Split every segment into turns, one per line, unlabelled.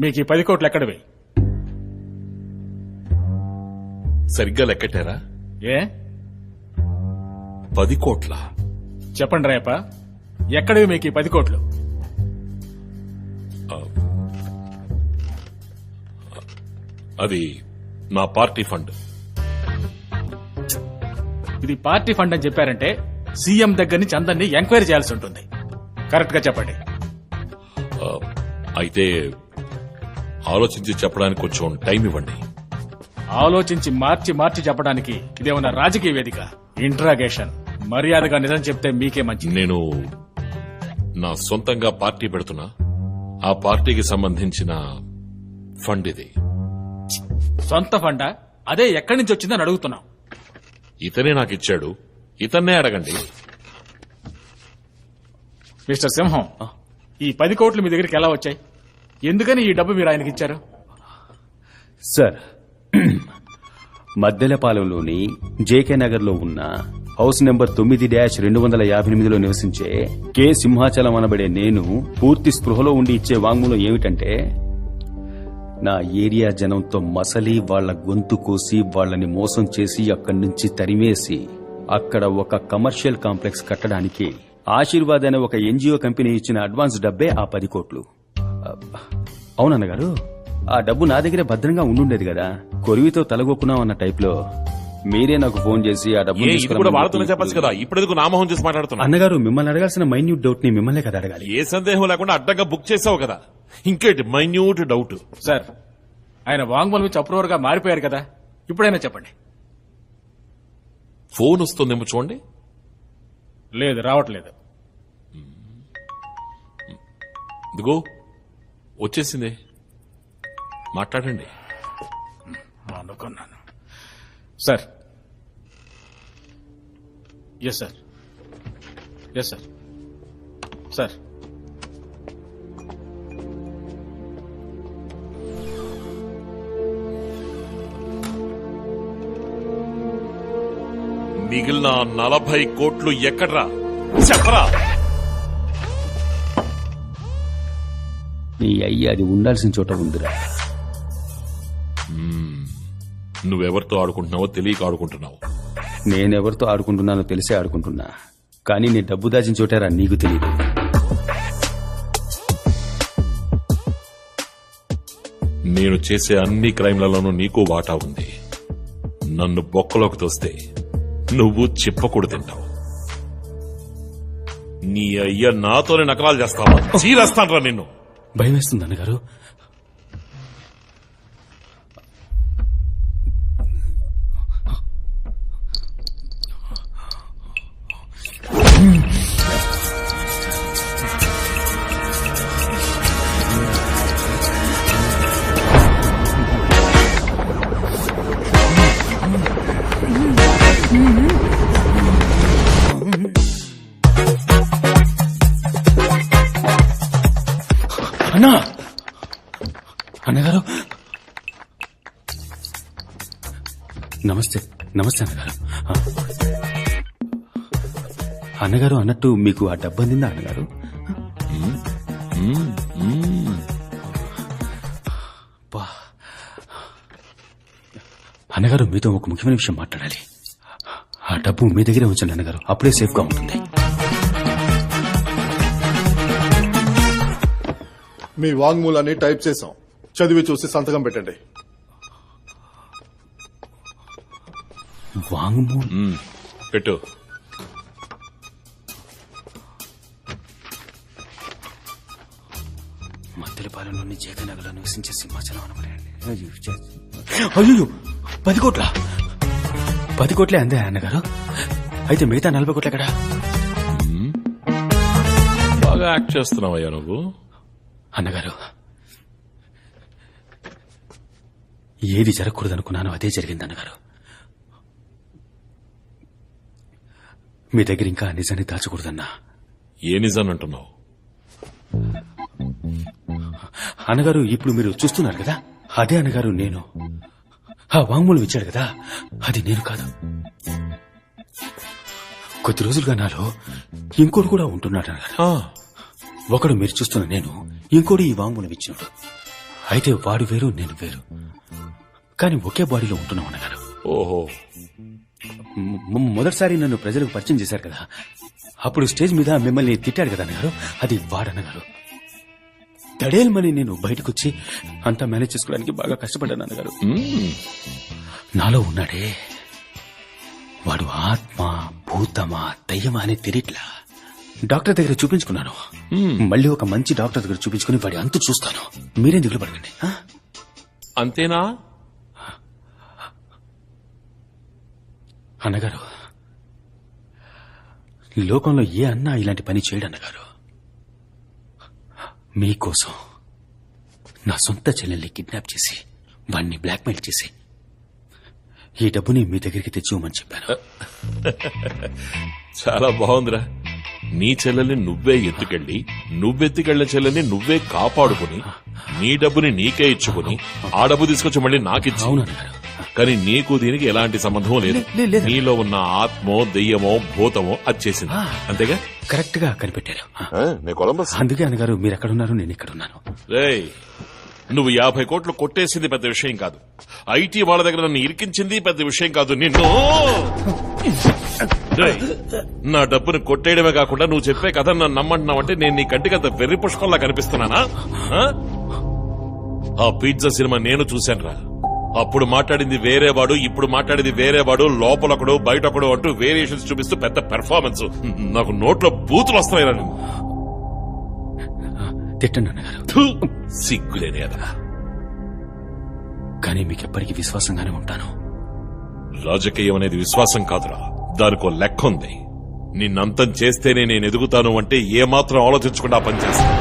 మీకు ఈ 10 కోట్లు ఎక్కడివి?
సరిగ్గా లెక్కటారా?
ఏ
10 కోట్ల?
చెప్పండి రేప, ఎక్కడివి మీకు ఈ 10 కోట్లు?
అది నా పార్టీ ఫండ్.
ఇది పార్టీ ఫండ్ అని చెప్పారంటే సీఎం దగ్గర నుంచి అందరినీ ఎంక్వైరీ చేయాల్సి ఉంటుంది. కరెక్ట్ గా చెప్పండి.
అయితే ఆలోచించి చెప్పడానికి కొంచెం టైం ఇవ్వండి.
ఆలోచించి మార్చి చెప్పడానికి ఇదేమన్నా రాజకీయ వేదిక? ఇంట్రాగేషన్. మర్యాదగా నిజం చెప్తే మీకే మంచిది.
నేను నా సొంతంగా పార్టీ పెడుతున్నా. ఆ పార్టీకి సంబంధించిన ఫండ్ ఇది.
సొంత ఫండా? అదే ఎక్కడి నుంచి వచ్చిందని అడుగుతున్నాం.
ఇతనే నాకు ఇచ్చాడు, ఇతన్నే అడగండి.
మిస్టర్ సింహం, ఈ 10 కోట్లు మీ దగ్గరికి ఎలా వచ్చాయి? ఎందుకని ఈ డబ్బు మీరు ఆయనకి ఇచ్చారు?
సార్, మద్దెలపాలెంలోని జేకే నగర్ లో ఉన్న హౌస్ నెంబర్ 9-258లో నివసించే కె సింహాచలం అనబడే నేను పూర్తి స్పృహలో ఉండి ఇచ్చే వాంగ్మూలం ఏమిటంటే, నా ఏరియా జనంతో మసలి వాళ్ల గొంతు కోసి వాళ్లని మోసం చేసి అక్కడి నుంచి తరిమేసి అక్కడ ఒక కమర్షియల్ కాంప్లెక్స్ కట్టడానికి ఆశీర్వాద్ అనే ఒక ఎన్జిఓ కంపెనీ ఇచ్చిన అడ్వాన్స్ డబ్బే ఆ 10 కోట్లు. అవునన్నగారు, ఆ డబ్బు నా దగ్గరే భద్రంగా ఉండుండేది కదా. కొరివితో తలగొక్కున్నాం అన్న టైప్ లో మీరే నాకు ఫోన్ చేసి ఆ డబ్బు
చెప్పచ్చు కదా. ఇప్పుడు ఎందుకు నామోహం చేసి మాట్లాడుతున్నా?
అన్నగారు, మిమ్మల్ని అడగాల్సిన మైన్యూట్ డౌట్ ని మిమ్మల్నే కదా అడగాలి.
ఏ సందేహం లేకుండా అడ్డంగా బుక్ చేసావు కదా, ఇంకేంటి మైన్యూట్ డౌట్?
సార్, ఆయన వాంగ్మూలం ఇచ్చి అప్రూవర్ గా మారిపోయారు కదా, ఇప్పుడైనా చెప్పండి.
ఫోన్ వస్తుందేమో చూడండి.
లేదు, రావట్లేదు.
ఇదిగో వచ్చేసింది, మాట్లాడండి.
అనుకున్నాను. Sir. Yes sir. Yes sir. Sir,
మిగిలిన 40 కోట్లు ఎక్కడ్రా చెప్పరా?
నీ అయ్యి అది ఉండాల్సిన చోట ఉందిరా.
నువ్వెవరితో ఆడుకుంటున్నావో తెలియక ఆడుకుంటున్నావు.
నేనెవరితో ఆడుకుంటున్నానో తెలిసే ఆడుకుంటున్నా, కానీ నీ డబ్బు దాచిన చోటారా నీకు తెలియదు.
నేను చేసే అన్ని క్రైమ్లలోనూ నీకు వాటా ఉంది. నన్ను బొక్కలోకి తోస్తే నువ్వు చిప్పకూడు తింటావు. నీ అయ్య నాతోనే నకలాలు చేస్తావా? చీరేస్తానరా నిన్ను.
భయం వేస్తుంది అన్నగారు. అన్నా, అన్నగారు నమస్తే. నమస్తే అన్నగారు. అన్నగారు, అన్నట్టు మీకు ఆ డబ్బు అందిందా అన్నగారు? అన్నగారు, మీతో ఒక ముఖ్యమైన విషయం మాట్లాడాలి. ఆ డబ్బు మీ దగ్గరే ఉంచండి అన్నగారు, అప్పుడే సేఫ్ గా ఉంటుంది.
మీ వాంగ్మూలాన్ని టైప్ చేశాం, చదివి చూసి సంతకం పెట్టండి.
వాంగ్మూలం
పెట్టు.
మద్దెలపాలెంలోని జేకనగర్లో నివసించే సింహాచలం అనబడండి. అయ్యో, 10 కోట్ల? 10 కోట్లే అందే అన్నగారు. అయితే మిగతా 40 కోట్ల ఎక్కడా?
బాగా యాక్ట్ చేస్తున్నావయ్యా నువ్వు.
అన్నగారు, ఏది జరగకూడదనుకున్నానో అదే జరిగింది అన్నగారు. మీ దగ్గర ఇంకా నిజాన్ని దాచకూడదన్నా.
ఏ నిజాన్ని అంటున్నావు?
అన్నగారు, ఇప్పుడు మీరు చూస్తున్నారు కదా, అదే అన్నగారు నేను. ఆ వాంగ్మూలం ఇచ్చాడు కదా, అది నేను కాదు. కొద్ది రోజులుగా నాలో ఇంకోటి కూడా ఉంటున్నాడు అన్నగారు. ఒకడు మీరు చూస్తున్న నేను, ఇంకోటి ఈ వాంగ్మూలం ఇచ్చినాడు. అయితే వాడు వేరు నేను వేరు, కానీ ఒకే బాడీలో ఉంటున్నాం అన్నగారు.
ఓహో,
మొదటిసారి నన్ను ప్రజలకు పరిచయం చేశారు కదా, అప్పుడు స్టేజ్ మీద మిమ్మల్ని తిట్టాడు కదా అన్నగారు, అది వాడన్నగారు. తడేల్మని నేను బయటకొచ్చి అంతా మేనేజ్ చేసుకోవడానికి బాగా కష్టపడ్డాను అన్నగారు. నాలో ఉన్నాడే వాడు ఆత్మ, భూతమా, దయ్యమా అని తెలియట్లా. డాక్టర్ దగ్గర చూపించుకున్నాను. మళ్ళీ ఒక మంచి డాక్టర్ దగ్గర చూపించుకుని వాడి అంతు చూస్తాను. మీరేం దిగులు పడకండి.
అంతేనా?
అన్నగారు, లోకంలో ఏ అన్నా ఇలాంటి పని చేయడు అన్నగారు. మీకోసం నా సొంత చెల్లెల్ని కిడ్నాప్ చేసి వాణ్ణి బ్లాక్మెయిల్ చేసి ఈ డబ్బుని మీ దగ్గరికి తెచ్చివ్వమని చెప్పాను.
చాలా బాగుందిరా. నీ చెల్లెల్ని నువ్వే ఎత్తుకెళ్ళి, నువ్వెత్తుకెళ్లిన చెల్లెల్ని నువ్వే కాపాడుకుని, నీ డబ్బుని నీకే ఇచ్చుకుని, ఆ డబ్బు తీసుకొచ్చి మళ్ళీ నాకిచ్చి.
అవునన్నగారు.
కానీ నీకు దీనికి ఎలాంటి సంబంధం లేదు.
లేదు.
నీలో ఉన్న ఆత్మో, దెయ్యమో, భూతమో అది చేసింది. అంతేగా?
కరెక్ట్ గా కనిపెట్టారు.
నీ కొలంబస్.
అందుకే అన్నగారు మీరు ఎక్కడున్నారు, నేను ఇక్కడున్నాను.
రేయ్, నువ్వు 50 కోట్లు కొట్టేసింది పెద్ద విషయం కాదు. ఐటీ వాళ్ళ దగ్గర నన్ను ఇరికించింది పెద్ద విషయం కాదు. నిన్ను రేయ్, నా డబ్బును కొట్టేయడమే కాకుండా నువ్వు చెప్పే కథ నన్ను నమ్మంటున్నావంటే నేను నీ కంటికి అంత వెర్రి పుష్పంలా కనిపిస్తున్నానా? ఆ పిజ్జా సినిమా నేను చూశానురా. అప్పుడు మాట్లాడింది వేరేవాడు, ఇప్పుడు మాట్లాడింది వేరేవాడు, లోపలొకడు బయటొకడు అంటూ వేరియేషన్స్ చూపిస్తూ పెద్ద పెర్ఫార్మెన్స్. నాకు నోట్లో బూతులు వస్తున్నాయిరా.
తిట్టండి అన్నగారు.
సిగ్గులేని కదా.
కానీ మీకెప్పటికీ విశ్వాసంగానే ఉంటాను.
రాజకీయం అనేది విశ్వాసం కాదురా, దానికో లెక్క ఉంది. నిన్నంతం చేస్తేనే నేను ఎదుగుతాను అంటే ఏమాత్రం ఆలోచించకుండా పనిచేస్తాను.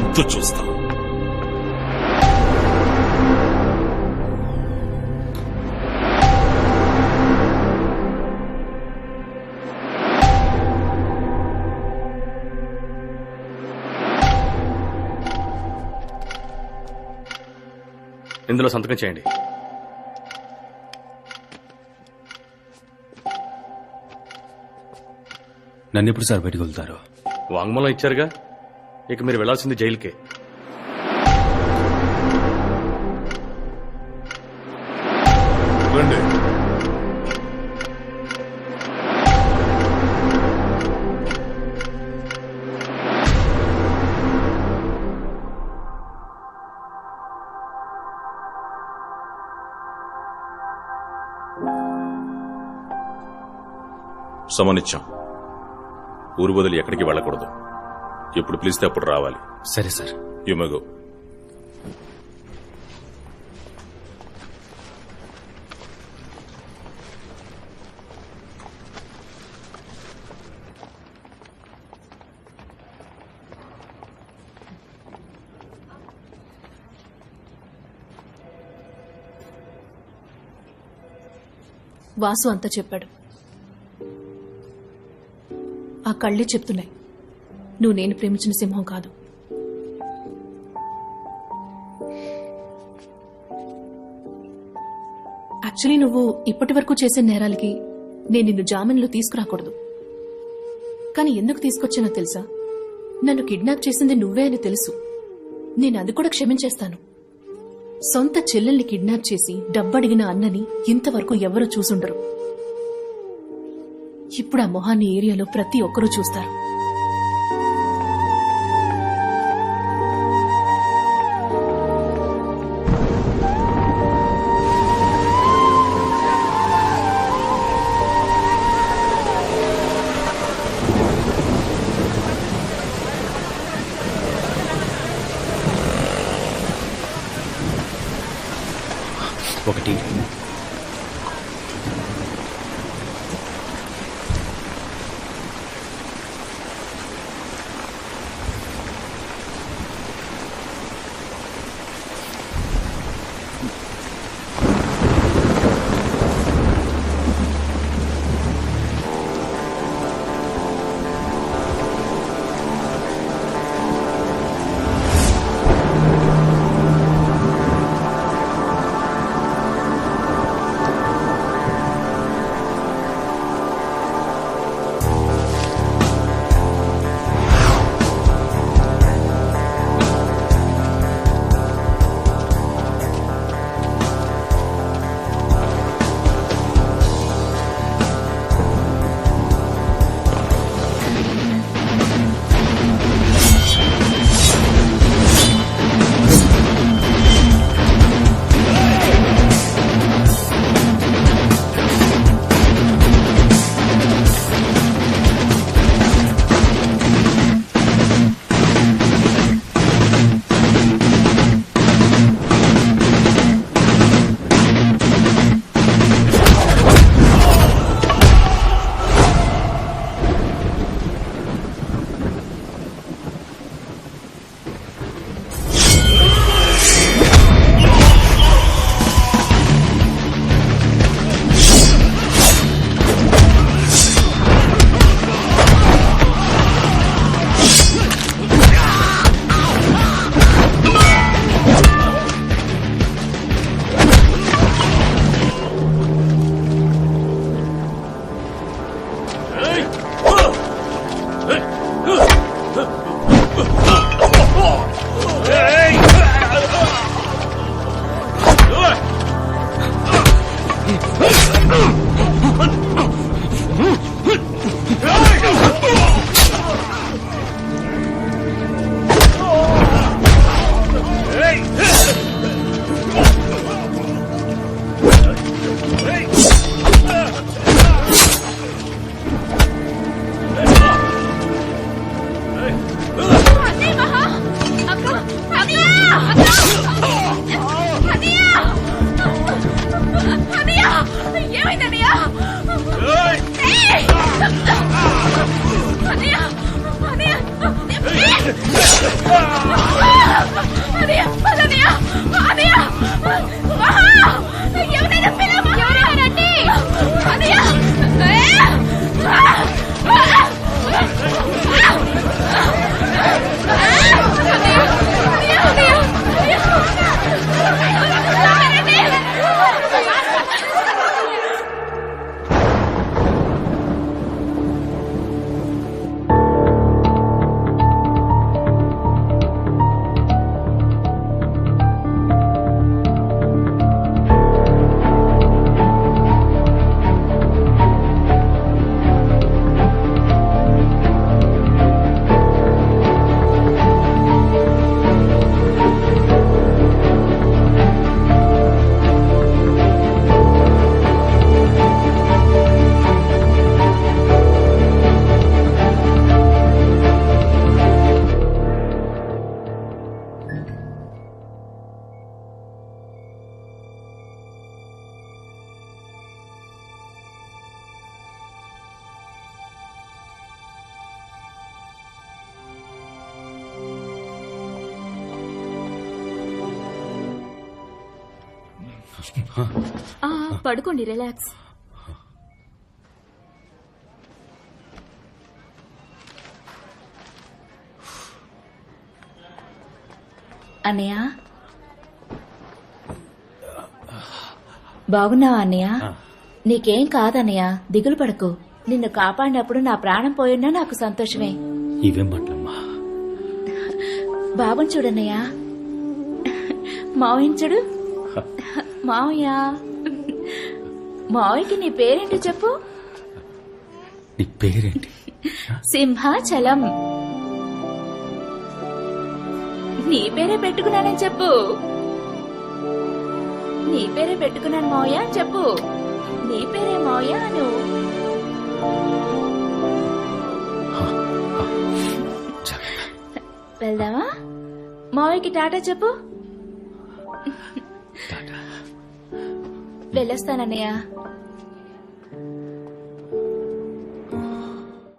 ఇంత చూస్తా.
ఇందులో సంతకం చేయండి.
నన్ను ఎప్పుడు సార్ బయటకు వెళ్తారు?
వాంగ్మూలం ఇచ్చారుగా, ఇక మీరు వెళ్లాల్సింది జైలుకే.
రండి.
సమనిచ్చాం. ఊరు వదిలి ఎక్కడికి వెళ్ళకూడదు. ఎప్పుడు పిలిస్తే అప్పుడు రావాలి.
సరే sir.
You may go.
Vasu అంతా చెప్పాడు. ఆ కళ్ళే చెప్తున్నాయి నువ్వు నేను ప్రేమించిన సింహం కాదు. యాక్చువల్లీ నువ్వు ఇప్పటి వరకు చేసే నేరాలకి నేను నిన్ను జామీన్లో తీసుకురాకూడదు. కానీ ఎందుకు తీసుకొచ్చానో తెలుసా? నన్ను కిడ్నాప్ చేసింది నువ్వే అని తెలుసు. నేను అది కూడా క్షమించేస్తాను. సొంత చెల్లెల్ని కిడ్నాప్ చేసి డబ్బడిగిన అన్నని ఇంతవరకు ఎవరూ చూసుండరు. ఇప్పుడు ఆ మొహాన్ని ఏరియాలో ప్రతి ఒక్కరూ చూస్తారు.
ఒకటి
పడుకోండి, రిలాక్స్.
అన్నయ్య, బాగున్నావా అన్నయ్య? నీకేం కాదన్నయ్య, దిగులు పడకు. నిన్ను కాపాడినప్పుడు నా ప్రాణం పోయినా నాకు సంతోషమే.
ఇవేం మాటలమ్మా?
బాబుని చూడన్నయ్య, మావయ్యని చూడు. మావయ్య, మావయ్యకి నీ పేరేంటి చెప్పు.
నీ పేరేంటి?
సింహాచలం. నీ పేరే పెట్టుకున్నానని చెప్పు. నీ పేరే పెట్టుకున్నాను మావయ్య అని చెప్పు. నీ పేరే మావయ్య అను. వెళ్దామా? మావయ్యకి టాటా చెప్పు. వెళ్ళొస్తానన్నయ్య.